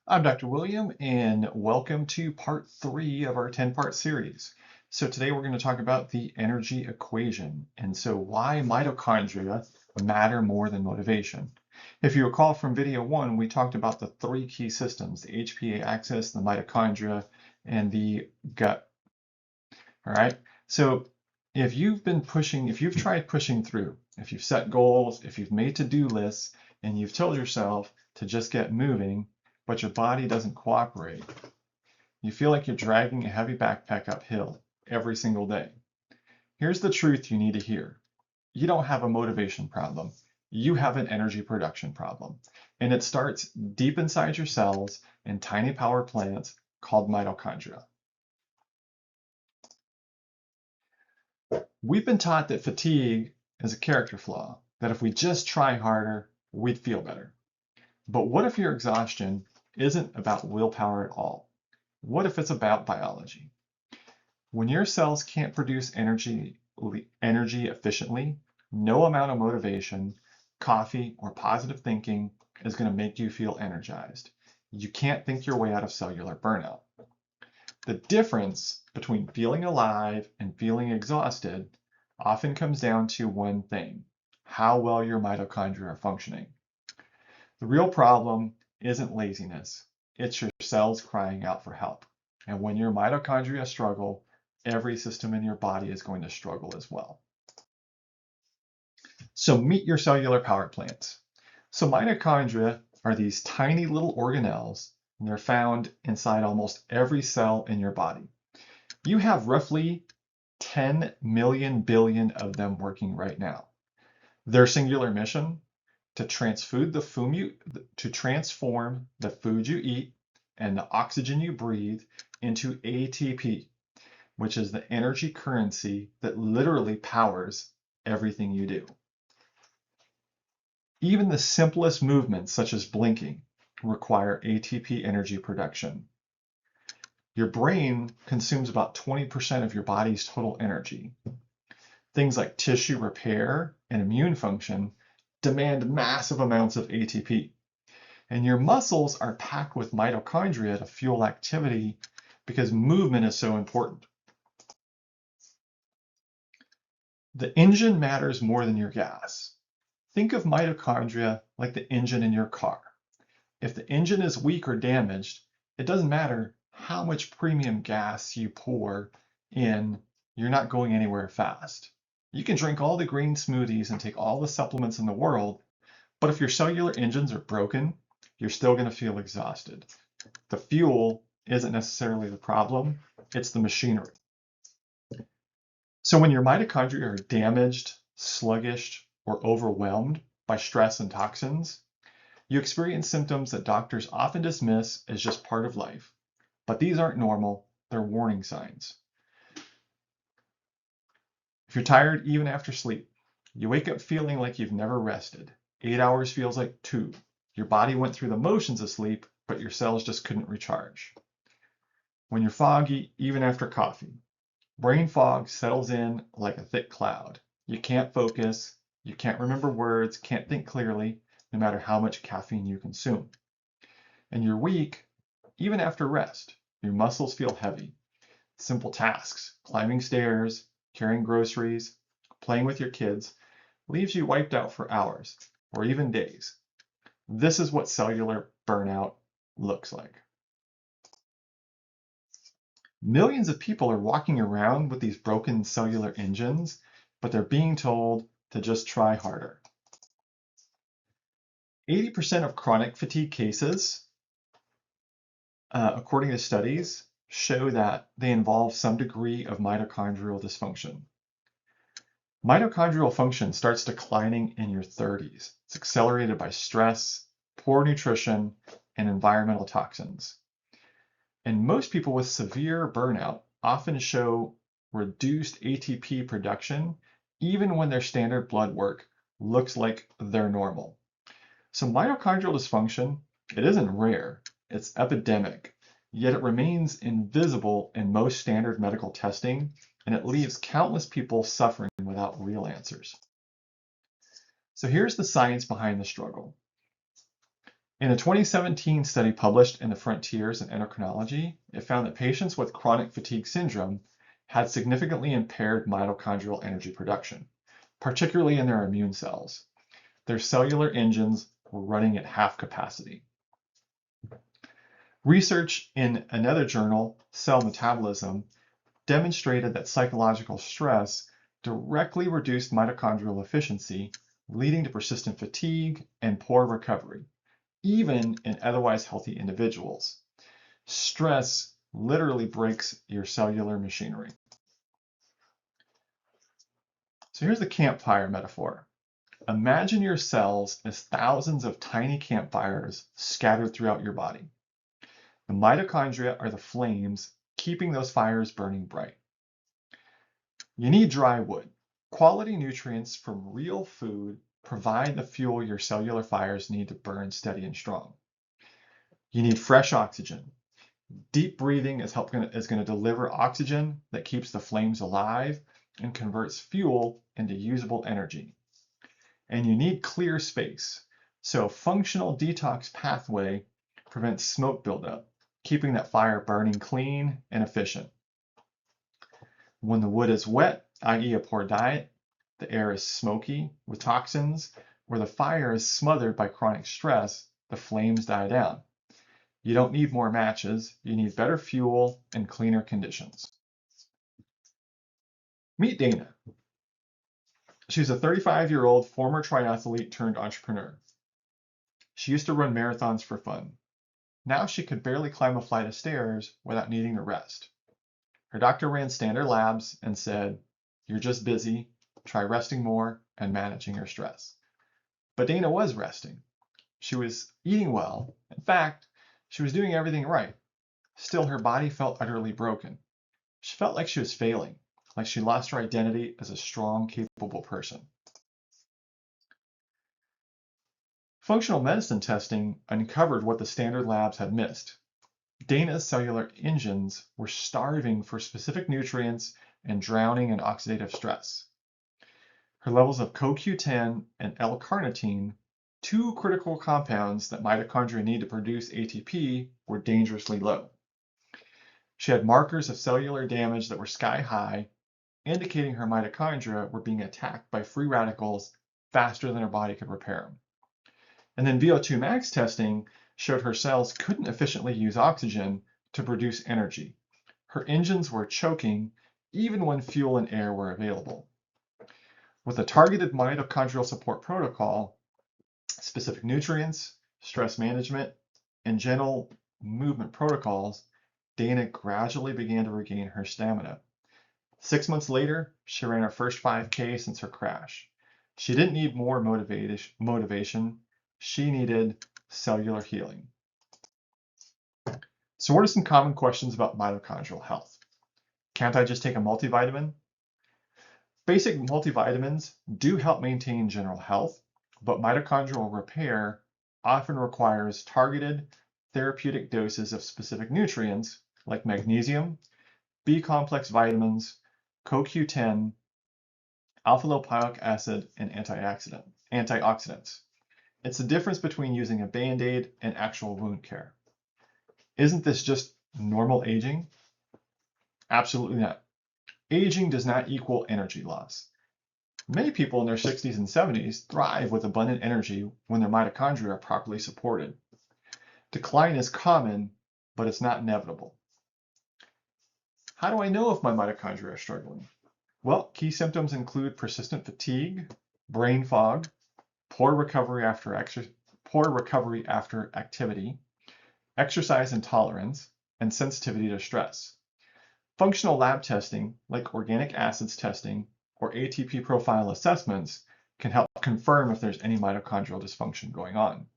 I'm Dr. William, and welcome to part 3 of our 10-part series. So today we're going to talk about the energy equation, and so why mitochondria matter more than motivation. If you recall from video 1, we talked about the 3 key systems, the HPA axis, the mitochondria, and the gut. All right, so if you've tried pushing through, if you've set goals, if you've made to-do lists, and you've told yourself to just get moving, but your body doesn't cooperate, you feel like you're dragging a heavy backpack uphill every single day. Here's the truth you need to hear. You don't have a motivation problem. You have an energy production problem. And it starts deep inside your cells in tiny power plants called mitochondria. We've been taught that fatigue is a character flaw, that if we just try harder, we'd feel better. But what if your exhaustion isn't about willpower at all? What if it's about biology? When your cells can't produce energy efficiently, no amount of motivation, coffee, or positive thinking is going to make you feel energized. You can't think your way out of cellular burnout. The difference between feeling alive and feeling exhausted often comes down to one thing: how well your mitochondria are functioning. The real problem isn't laziness, it's your cells crying out for help. And when your mitochondria struggle, every system in your body is going to struggle as well. So meet your cellular power plants. So mitochondria are these tiny little organelles, and they're found inside almost every cell in your body. You have roughly 10 million billion of them working right now. Their singular mission: to transform the food you eat and the oxygen you breathe into ATP, which is the energy currency that literally powers everything you do. Even the simplest movements, such as blinking, require ATP energy production. Your brain consumes about 20% of your body's total energy. Things like tissue repair and immune function demand massive amounts of ATP. And your muscles are packed with mitochondria to fuel activity because movement is so important. The engine matters more than your gas. Think of mitochondria like the engine in your car. If the engine is weak or damaged, it doesn't matter how much premium gas you pour in, you're not going anywhere fast. You can drink all the green smoothies and take all the supplements in the world, but if your cellular engines are broken, you're still going to feel exhausted. The fuel isn't necessarily the problem, it's the machinery. So when your mitochondria are damaged, sluggish, or overwhelmed by stress and toxins, you experience symptoms that doctors often dismiss as just part of life. But these aren't normal, they're warning signs. If you're tired even after sleep, you wake up feeling like you've never rested. 8 hours feels like 2. Your body went through the motions of sleep, but your cells just couldn't recharge. When you're foggy, even after coffee, brain fog settles in like a thick cloud. You can't focus, you can't remember words, can't think clearly, no matter how much caffeine you consume. And you're weak, even after rest. Your muscles feel heavy. Simple tasks, climbing stairs, carrying groceries, playing with your kids, leaves you wiped out for hours or even days. This is what cellular burnout looks like. Millions of people are walking around with these broken cellular engines, but they're being told to just try harder. 80% of chronic fatigue cases, according to studies, show that they involve some degree of mitochondrial dysfunction. Mitochondrial function starts declining in your 30s. It's accelerated by stress, poor nutrition, and environmental toxins. And most people with severe burnout often show reduced ATP production, even when their standard blood work looks like they're normal. So mitochondrial dysfunction, it isn't rare, it's epidemic, yet it remains invisible in most standard medical testing, and it leaves countless people suffering without real answers. So here's the science behind the struggle. In a 2017 study published in the Frontiers in Endocrinology, it found that patients with chronic fatigue syndrome had significantly impaired mitochondrial energy production, particularly in their immune cells. Their cellular engines were running at half capacity. Research in another journal, Cell Metabolism, demonstrated that psychological stress directly reduced mitochondrial efficiency, leading to persistent fatigue and poor recovery, even in otherwise healthy individuals. Stress literally breaks your cellular machinery. So here's the campfire metaphor. Imagine your cells as thousands of tiny campfires scattered throughout your body. The mitochondria are the flames keeping those fires burning bright. You need dry wood. Quality nutrients from real food provide the fuel your cellular fires need to burn steady and strong. You need fresh oxygen. Deep breathing is going to deliver oxygen that keeps the flames alive and converts fuel into usable energy. And you need clear space. So functional detox pathway prevents smoke buildup, keeping that fire burning clean and efficient. When the wood is wet, i.e. a poor diet, the air is smoky with toxins, where the fire is smothered by chronic stress, the flames die down. You don't need more matches, you need better fuel and cleaner conditions. Meet Dana. She's a 35-year-old former triathlete turned entrepreneur. She used to run marathons for fun. Now she could barely climb a flight of stairs without needing to rest. Her doctor ran standard labs and said, "You're just busy, try resting more and managing your stress." But Dana was resting. She was eating well. In fact, she was doing everything right. Still, her body felt utterly broken. She felt like she was failing, like she lost her identity as a strong, capable person. Functional medicine testing uncovered what the standard labs had missed. Dana's cellular engines were starving for specific nutrients and drowning in oxidative stress. Her levels of CoQ10 and L-carnitine, two critical compounds that mitochondria need to produce ATP, were dangerously low. She had markers of cellular damage that were sky high, indicating her mitochondria were being attacked by free radicals faster than her body could repair them. And then VO2 max testing showed her cells couldn't efficiently use oxygen to produce energy. Her engines were choking even when fuel and air were available. With a targeted mitochondrial support protocol, specific nutrients, stress management, and gentle movement protocols, Dana gradually began to regain her stamina. 6 months later, she ran her first 5K since her crash. She didn't need more motivation. She needed cellular healing. So what are some common questions about mitochondrial health? Can't I just take a multivitamin? Basic multivitamins do help maintain general health, but mitochondrial repair often requires targeted therapeutic doses of specific nutrients like magnesium, B-complex vitamins, CoQ10, alpha-lipoic acid, and antioxidants. It's the difference between using a Band-Aid and actual wound care. Isn't this just normal aging? Absolutely not. Aging does not equal energy loss. Many people in their 60s and 70s thrive with abundant energy when their mitochondria are properly supported. Decline is common, but it's not inevitable. How do I know if my mitochondria are struggling? Well, key symptoms include persistent fatigue, brain fog, poor recovery after activity, exercise intolerance, and sensitivity to stress. Functional lab testing, like organic acids testing or ATP profile assessments, can help confirm if there's any mitochondrial dysfunction going on.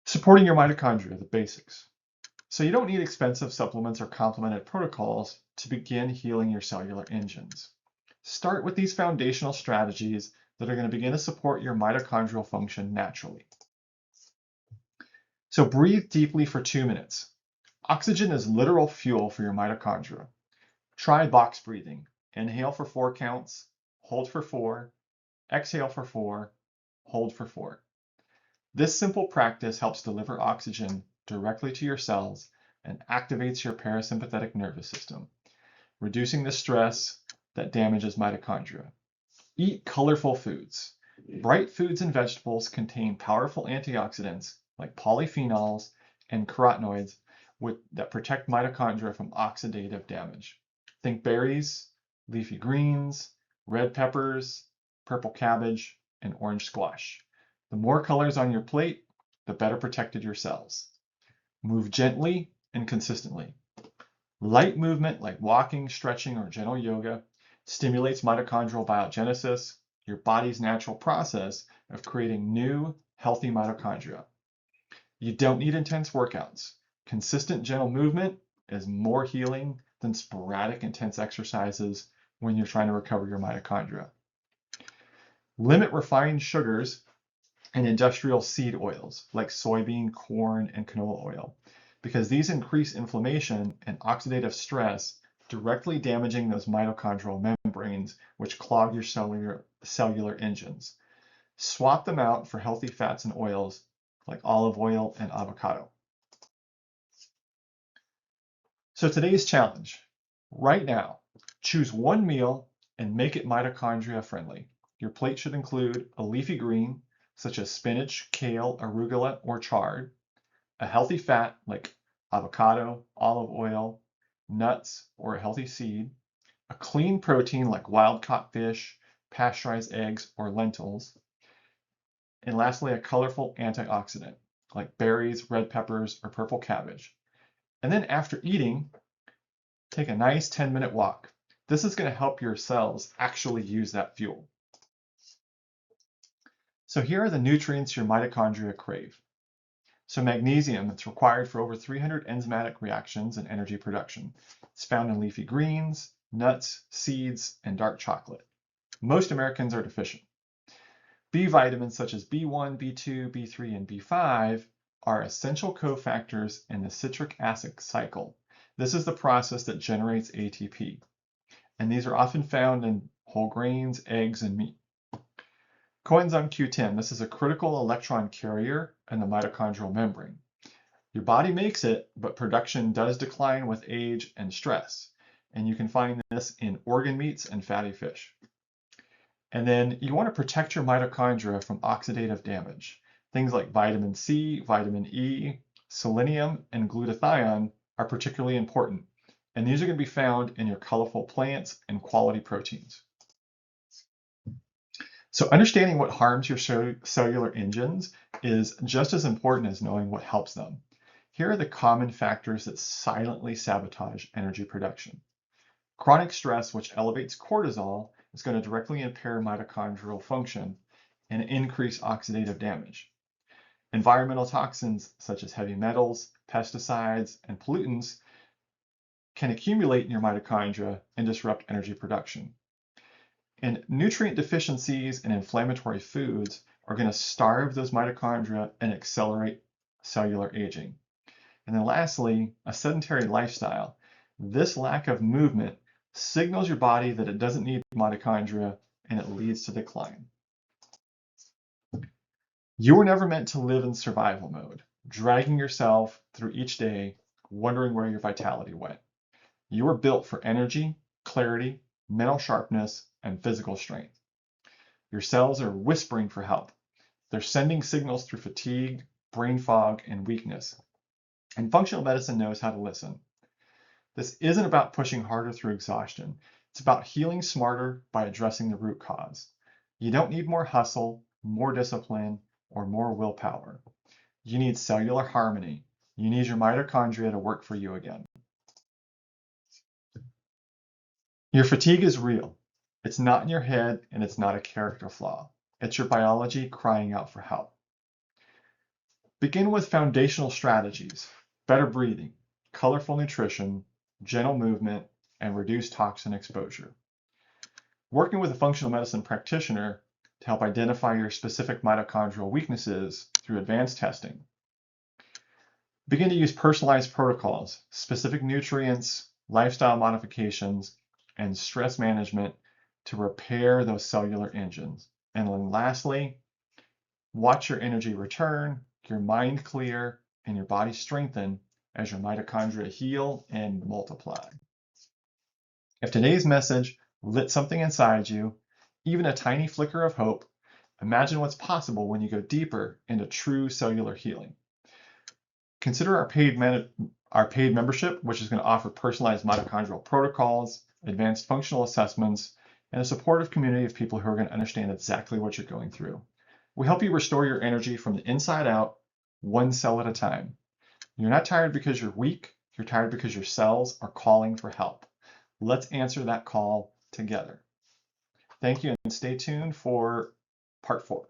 Supporting your mitochondria, the basics. So you don't need expensive supplements or complemented protocols to begin healing your cellular engines. Start with these foundational strategies that are going to begin to support your mitochondrial function naturally. So breathe deeply for 2 minutes. Oxygen is literal fuel for your mitochondria. Try box breathing. Inhale for 4 counts, hold for 4, exhale for 4, hold for 4. This simple practice helps deliver oxygen directly to your cells and activates your parasympathetic nervous system, reducing the stress that damages mitochondria. Eat colorful foods. Bright foods and vegetables contain powerful antioxidants like polyphenols and carotenoids that protect mitochondria from oxidative damage. Think berries, leafy greens, red peppers, purple cabbage, and orange squash. The more colors on your plate, the better protected your cells. Move gently and consistently. Light movement like walking, stretching, or gentle yoga stimulates mitochondrial biogenesis, your body's natural process of creating new, healthy mitochondria. You don't need intense workouts. Consistent, gentle movement is more healing than sporadic, intense exercises when you're trying to recover your mitochondria. Limit refined sugars and industrial seed oils like soybean, corn, and canola oil, because these increase inflammation and oxidative stress, directly damaging those mitochondrial membranes, which clog your cellular engines. Swap them out for healthy fats and oils like olive oil and avocado. So today's challenge, right now, choose one meal and make it mitochondria friendly. Your plate should include a leafy green, such as spinach, kale, arugula, or chard, a healthy fat like avocado, olive oil, nuts, or a healthy seed, a clean protein like wild-caught fish, pasteurized eggs, or lentils, and lastly, a colorful antioxidant like berries, red peppers, or purple cabbage. And then after eating, take a nice 10-minute walk. This is going to help your cells actually use that fuel. So here are the nutrients your mitochondria crave. So magnesium, it's required for over 300 enzymatic reactions and energy production. It's found in leafy greens, nuts, seeds, and dark chocolate. Most Americans are deficient. B vitamins such as B1, B2, B3, and B5 are essential cofactors in the citric acid cycle. This is the process that generates ATP. And these are often found in whole grains, eggs, and meat. Coenzyme Q10, this is a critical electron carrier in the mitochondrial membrane. Your body makes it, but production does decline with age and stress. And you can find this in organ meats and fatty fish. And then you want to protect your mitochondria from oxidative damage. Things like vitamin C, vitamin E, selenium, and glutathione are particularly important. And these are going to be found in your colorful plants and quality proteins. So understanding what harms your cellular engines is just as important as knowing what helps them. Here are the common factors that silently sabotage energy production. Chronic stress, which elevates cortisol, is going to directly impair mitochondrial function and increase oxidative damage. Environmental toxins such as heavy metals, pesticides, and pollutants can accumulate in your mitochondria and disrupt energy production. And nutrient deficiencies and inflammatory foods are going to starve those mitochondria and accelerate cellular aging. And then lastly, a sedentary lifestyle. This lack of movement signals your body that it doesn't need mitochondria, and it leads to decline. You were never meant to live in survival mode, dragging yourself through each day, wondering where your vitality went. You were built for energy, clarity, mental sharpness, and physical strength. Your cells are whispering for help. They're sending signals through fatigue, brain fog, and weakness. And functional medicine knows how to listen. This isn't about pushing harder through exhaustion. It's about healing smarter by addressing the root cause. You don't need more hustle, more discipline, or more willpower. You need cellular harmony. You need your mitochondria to work for you again. Your fatigue is real. It's not in your head, and it's not a character flaw. It's your biology crying out for help. Begin with foundational strategies: better breathing, colorful nutrition, gentle movement, and reduced toxin exposure. Working with a functional medicine practitioner to help identify your specific mitochondrial weaknesses through advanced testing. Begin to use personalized protocols, specific nutrients, lifestyle modifications, and stress management to repair those cellular engines. And then lastly, Watch your energy return, your mind clear, and your body strengthen as your mitochondria heal and multiply. If today's message lit something inside you, even a tiny flicker of hope, imagine what's possible when you go deeper into true cellular healing. Consider our paid membership, which is going to offer personalized mitochondrial protocols, advanced functional assessments, and a supportive community of people who are going to understand exactly what you're going through. We help you restore your energy from the inside out, one cell at a time. You're not tired because you're weak. You're tired because your cells are calling for help. Let's answer that call together. Thank you, and stay tuned for part 4.